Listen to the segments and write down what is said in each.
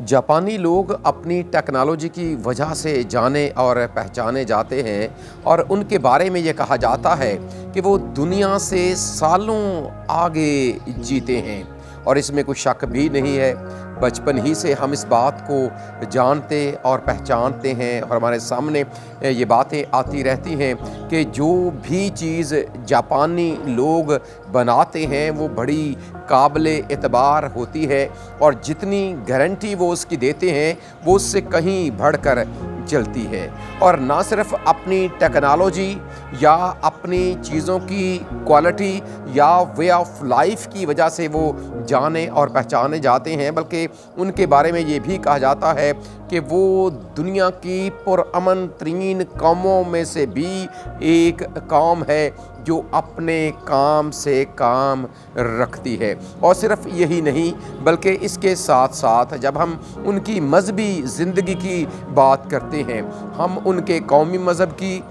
जापानी लोग अपनी टेक्नोलॉजी की वजह से जाने और पहचाने जाते हैं और उनके बारे में ये कहा जाता है कि वो दुनिया से सालों आगे जीते हैं और इसमें कोई शक भी नहीं है। बचपन ही से हम इस बात को जानते और पहचानते हैं और हमारे सामने ये बातें आती रहती हैं कि जो भी चीज़ जापानी लोग बनाते हैं वो बड़ी काबिले एतबार होती है और जितनी गारंटी वो उसकी देते हैं वो उससे कहीं बढ़कर चलती है। और ना सिर्फ अपनी टेक्नोलॉजी या अपनी चीज़ों की क्वालिटी या वे ऑफ लाइफ की वजह से वो जाने और पहचाने जाते हैं, बल्कि उनके बारे में ये भी कहा जाता है कि वो दुनिया की पुरअमन तरीन कौमों में से भी एक कौम है जो अपने काम से काम रखती है। और सिर्फ यही नहीं बल्कि इसके साथ साथ जब हम उनकी मजहबी ज़िंदगी की बात करते हैं, हम उनके कौमी मज़हब की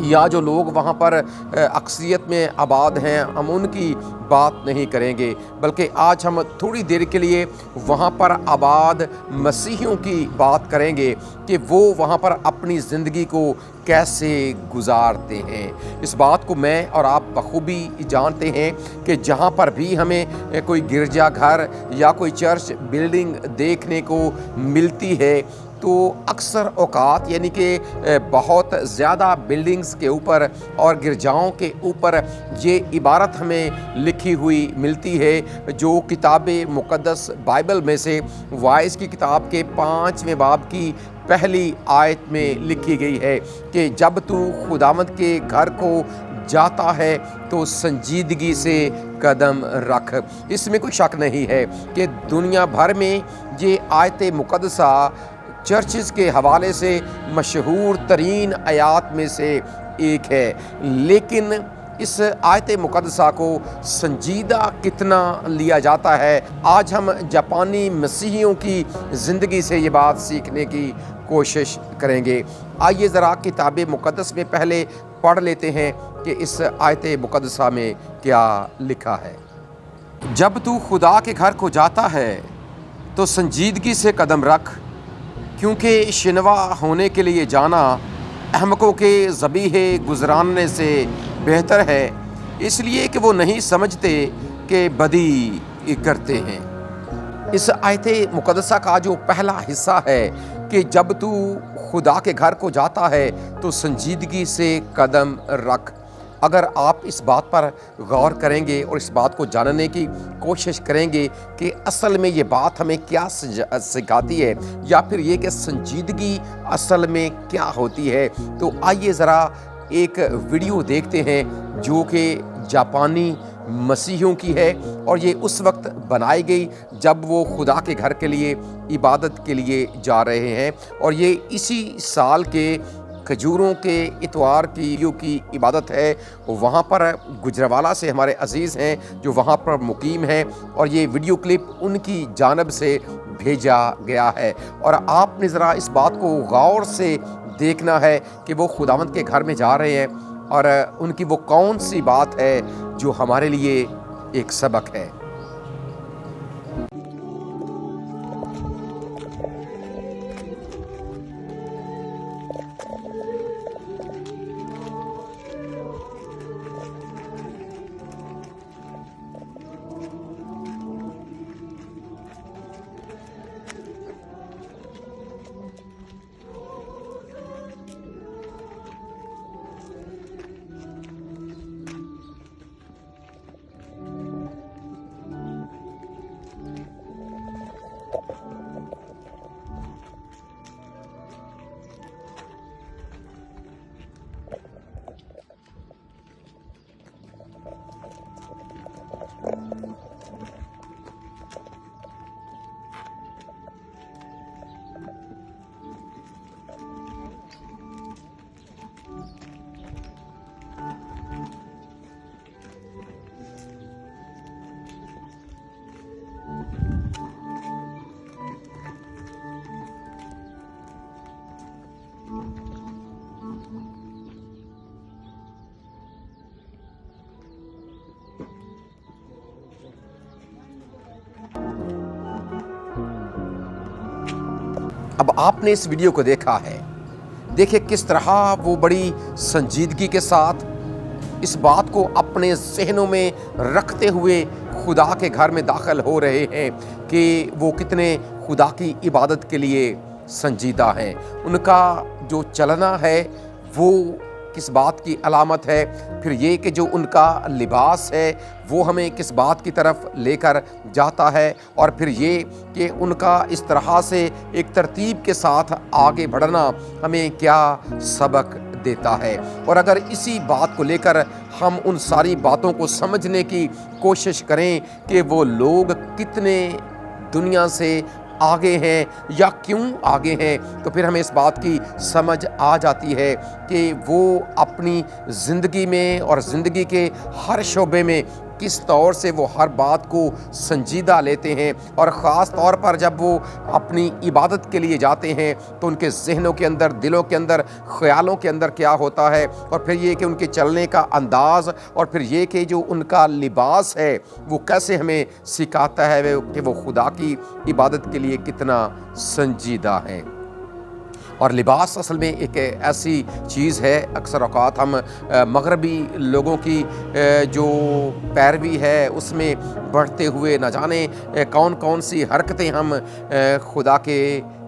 या जो लोग वहाँ पर अक्सरियत में आबाद हैं हम उनकी बात नहीं करेंगे, बल्कि आज हम थोड़ी देर के लिए वहाँ पर आबाद मसीहियों की बात करेंगे कि वो वहाँ पर अपनी ज़िंदगी को कैसे गुजारते हैं। इस बात को मैं और आप बखूबी जानते हैं कि जहाँ पर भी हमें कोई गिरजा घर या कोई चर्च बिल्डिंग देखने को मिलती है तो अक्सर औकात यानी कि बहुत ज़्यादा बिल्डिंग्स के ऊपर और गिरजाओं के ऊपर ये इबारत हमें लिखी हुई मिलती है जो किताब मुक़द्दस बाइबल में से वाइस की किताब के 5वें बाब की पहली आयत में लिखी गई है कि जब तू खुदावंद के घर को जाता है तो संजीदगी से कदम रख। इसमें कोई शक नहीं है कि दुनिया भर में ये आयत मुक़द्दसा चर्चिज़ के हवाले से मशहूर तरीन आयात में से एक है, लेकिन इस आयत मुक़द्दसा को संजीदा कितना लिया जाता है, आज हम जापानी मसीहियों की ज़िंदगी से ये बात सीखने की कोशिश करेंगे। आइए ज़रा किताब मुक़द्दस में पहले पढ़ लेते हैं कि इस आयत मुक़द्दसा में क्या लिखा है। जब तू खुदा के घर को जाता है तो संजीदगी से कदम रख, क्योंकि शिनवा होने के लिए जाना अहमकों के ज़बीहे गुज़रानने से बेहतर है, इसलिए कि वो नहीं समझते कि बदी करते हैं। इस आयत मुक़द्दसा का जो पहला हिस्सा है कि जब तू खुदा के घर को जाता है तो संजीदगी से कदम रख, अगर आप इस बात पर गौर करेंगे और इस बात को जानने की कोशिश करेंगे कि असल में ये बात हमें क्या सिखाती है या फिर ये कि संजीदगी असल में क्या होती है, तो आइए ज़रा एक वीडियो देखते हैं जो कि जापानी मसीहियों की है और ये उस वक्त बनाई गई जब वो खुदा के घर के लिए इबादत के लिए जा रहे हैं और ये इसी साल के खजूरों के इतवार की इबादत है। वहाँ पर गुजरावाला से हमारे अज़ीज़ हैं जो वहाँ पर मुकीम हैं और ये वीडियो क्लिप उनकी जानब से भेजा गया है और आपने ज़रा इस बात को गौर से देखना है कि वो खुदावंद के घर में जा रहे हैं और उनकी वो कौन सी बात है जो हमारे लिए एक सबक है। आपने इस वीडियो को देखा है, देखिए किस तरह वो बड़ी संजीदगी के साथ इस बात को अपने ज़हनों में रखते हुए खुदा के घर में दाखिल हो रहे हैं कि वो कितने खुदा की इबादत के लिए संजीदा हैं। उनका जो चलना है वो किस बात की अलामत है, फिर ये कि जो उनका लिबास है वो हमें किस बात की तरफ लेकर जाता है, और फिर ये कि उनका इस तरह से एक तरतीब के साथ आगे बढ़ना हमें क्या सबक देता है। और अगर इसी बात को लेकर हम उन सारी बातों को समझने की कोशिश करें कि वो लोग कितने दुनिया से आगे हैं या क्यों आगे हैं, तो फिर हमें इस बात की समझ आ जाती है कि वो अपनी ज़िंदगी में और ज़िंदगी के हर शोबे में किस तौर से वो हर बात को संजीदा लेते हैं। और ख़ास तौर पर जब वो अपनी इबादत के लिए जाते हैं तो उनके ज़हनों के अंदर, दिलों के अंदर, ख़यालों के अंदर क्या होता है, और फिर ये कि उनके चलने का अंदाज़, और फिर ये कि जो उनका लिबास है वो कैसे हमें सिखाता है कि वो खुदा की इबादत के लिए कितना संजीदा है। और लिबास असल में एक ऐसी चीज़ है, अक्सर औक़ात हम मग़रबी लोगों की जो पैरवी है उसमें बढ़ते हुए न जाने कौन कौन सी हरकतें हम खुदा के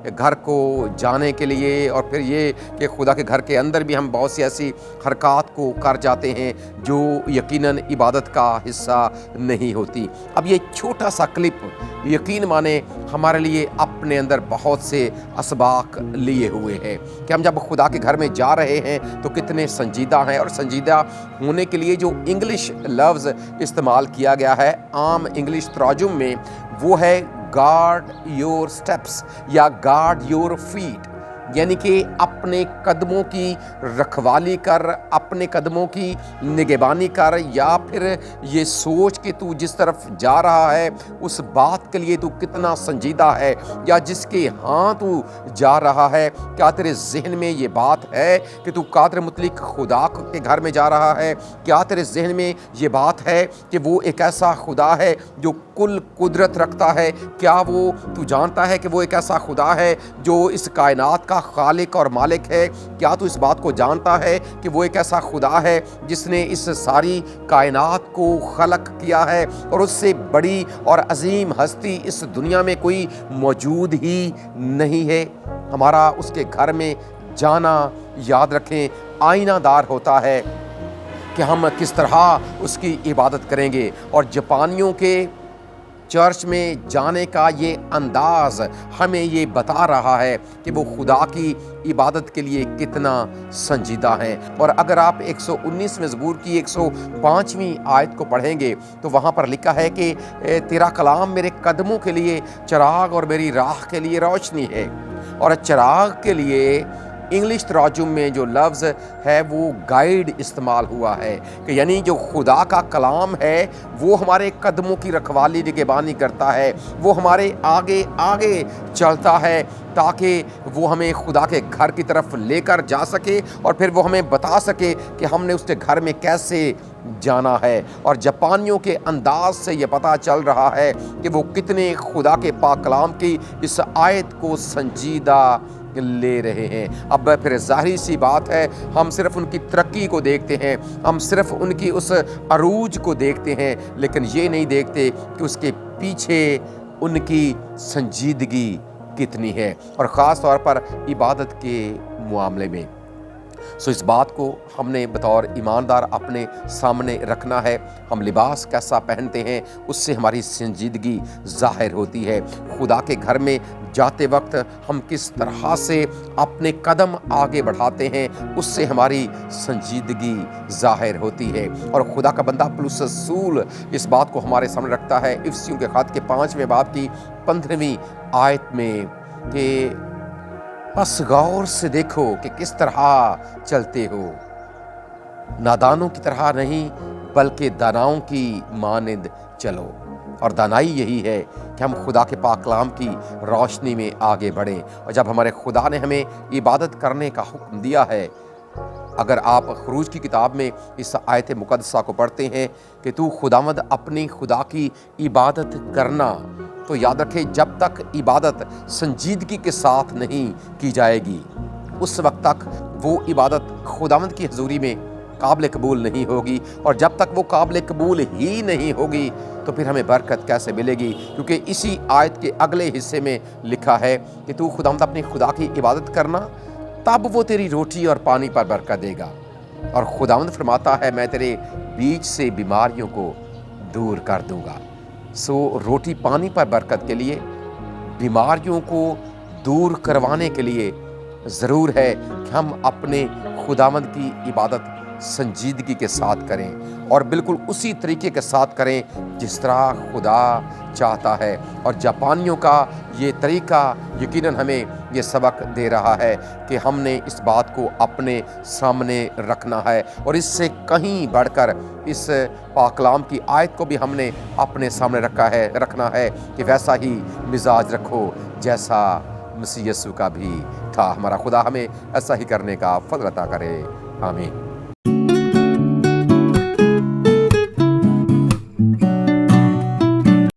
घर को जाने के लिए, और फिर ये कि खुदा के घर के अंदर भी हम बहुत सी ऐसी हरकत को कर जाते हैं जो यकीनन इबादत का हिस्सा नहीं होती। अब ये छोटा सा क्लिप यकीन माने हमारे लिए अपने अंदर बहुत से असबाक लिए हुए हैं कि हम जब खुदा के घर में जा रहे हैं तो कितने संजीदा हैं। और संजीदा होने के लिए जो इंग्लिश लफ्ज़ इस्तेमाल किया गया है आम इंग्लिश तराजुम में, वो है गार्ड योर स्टेप्स या गार्ड योर फीट, यानी कि अपने कदमों की रखवाली कर, अपने कदमों की निगहबानी कर, या फिर ये सोच कि तू जिस तरफ जा रहा है उस बात के लिए तू कितना संजीदा है, या जिसके हाँ तू जा रहा है क्या तेरे जहन में ये बात है कि तू कादिर मुतलक खुदा के घर में जा रहा है, क्या तेरे जहन में ये बात है कि वो एक ऐसा खुदा है जो कुल कुदरत रखता है, क्या वो तू जानता है कि वो एक ऐसा खुदा है जो इस कायनात का खालिक और मालिक है, क्या तू इस बात को जानता है कि वो एक ऐसा खुदा है जिसने इस सारी कायनात को खलक किया है, और उससे बड़ी और अजीम हस्ती इस दुनिया में कोई मौजूद ही नहीं है। हमारा उसके घर में जाना, याद रखें, आईनादार होता है कि हम किस तरह उसकी इबादत करेंगे। और जापानियों के चर्च में जाने का ये अंदाज़ हमें ये बता रहा है कि वो खुदा की इबादत के लिए कितना संजीदा है। और अगर आप 119वें ज़बूर की 105वीं आयत को पढ़ेंगे तो वहाँ पर लिखा है कि तेरा कलाम मेरे कदमों के लिए चिराग और मेरी राह के लिए रोशनी है। और चिराग के लिए इंग्लिश तराजुम में जो लफ्ज़ है वो गाइड इस्तेमाल हुआ है कि यानी जो खुदा का कलाम है वो हमारे कदमों की रखवाली निगहबानी करता है, वो हमारे आगे आगे चलता है ताकि वो हमें खुदा के घर की तरफ लेकर जा सके, और फिर वो हमें बता सके कि हमने उसके घर में कैसे जाना है। और जापानियों के अंदाज से ये पता चल रहा है कि वो कितने खुदा के पाक कलाम की इस आयत को संजीदा ले रहे हैं। अब फिर ज़ाहिर सी बात है, हम सिर्फ उनकी तरक्की को देखते हैं, हम सिर्फ उनकी उस अरूज को देखते हैं, लेकिन ये नहीं देखते कि उसके पीछे उनकी संजीदगी कितनी है, और ख़ास तौर पर इबादत के मामले में। सो इस बात को हमने बतौर ईमानदार अपने सामने रखना है। हम लिबास कैसा पहनते हैं उससे हमारी संजीदगी ज़ाहिर होती है। खुदा के घर में जाते वक्त हम किस तरह से अपने कदम आगे बढ़ाते हैं उससे हमारी संजीदगी ज़ाहिर होती है। और खुदा का बंदा पौलुस रसूल इस बात को हमारे सामने रखता है इफिसियों के ख़त के 5वें बाब की 15वीं आयत में कि बस गौर से देखो कि किस तरह चलते हो, नादानों की तरह नहीं बल्कि दानाओं की मानिंद चलो। और दानाई यही है कि हम खुदा के पाक कलाम की रोशनी में आगे बढ़ें। और जब हमारे खुदा ने हमें इबादत करने का हुक्म दिया है, अगर आप खरूज की किताब में इस आयत मुक़द्दसा को पढ़ते हैं कि तू खुदावंद अपनी खुदा की इबादत करना तो याद रखें जब तक इबादत संजीदगी के साथ नहीं की जाएगी उस वक्त तक वो इबादत खुदावंद की हजूरी में काबिल कबूल नहीं होगी, और जब तक वो काबिल कबूल ही नहीं होगी तो फिर हमें बरकत कैसे मिलेगी? क्योंकि इसी आयत के अगले हिस्से में लिखा है कि तू खुदावंद अपनी खुदा की इबादत करना, तब वो तेरी रोटी और पानी पर बरकत देगा। और खुदावंद फरमाता है मैं तेरे बीच से बीमारियों को दूर कर दूंगा। सो रोटी पानी पर बरकत के लिए, बीमारियों को दूर करवाने के लिए ज़रूर है कि हम अपने खुदावंद की इबादत संजीदगी के साथ करें, और बिल्कुल उसी तरीके के साथ करें जिस तरह खुदा चाहता है। और जापानियों का ये तरीका यकीनन हमें ये सबक दे रहा है कि हमने इस बात को अपने सामने रखना है, और इससे कहीं बढ़कर इस पाकलाम की आयत को भी हमने अपने सामने रखना है कि वैसा ही मिजाज रखो जैसा मसीह यीशु का भी था। हमारा खुदा हमें ऐसा ही करने का फज़ल अता करे। आमीन।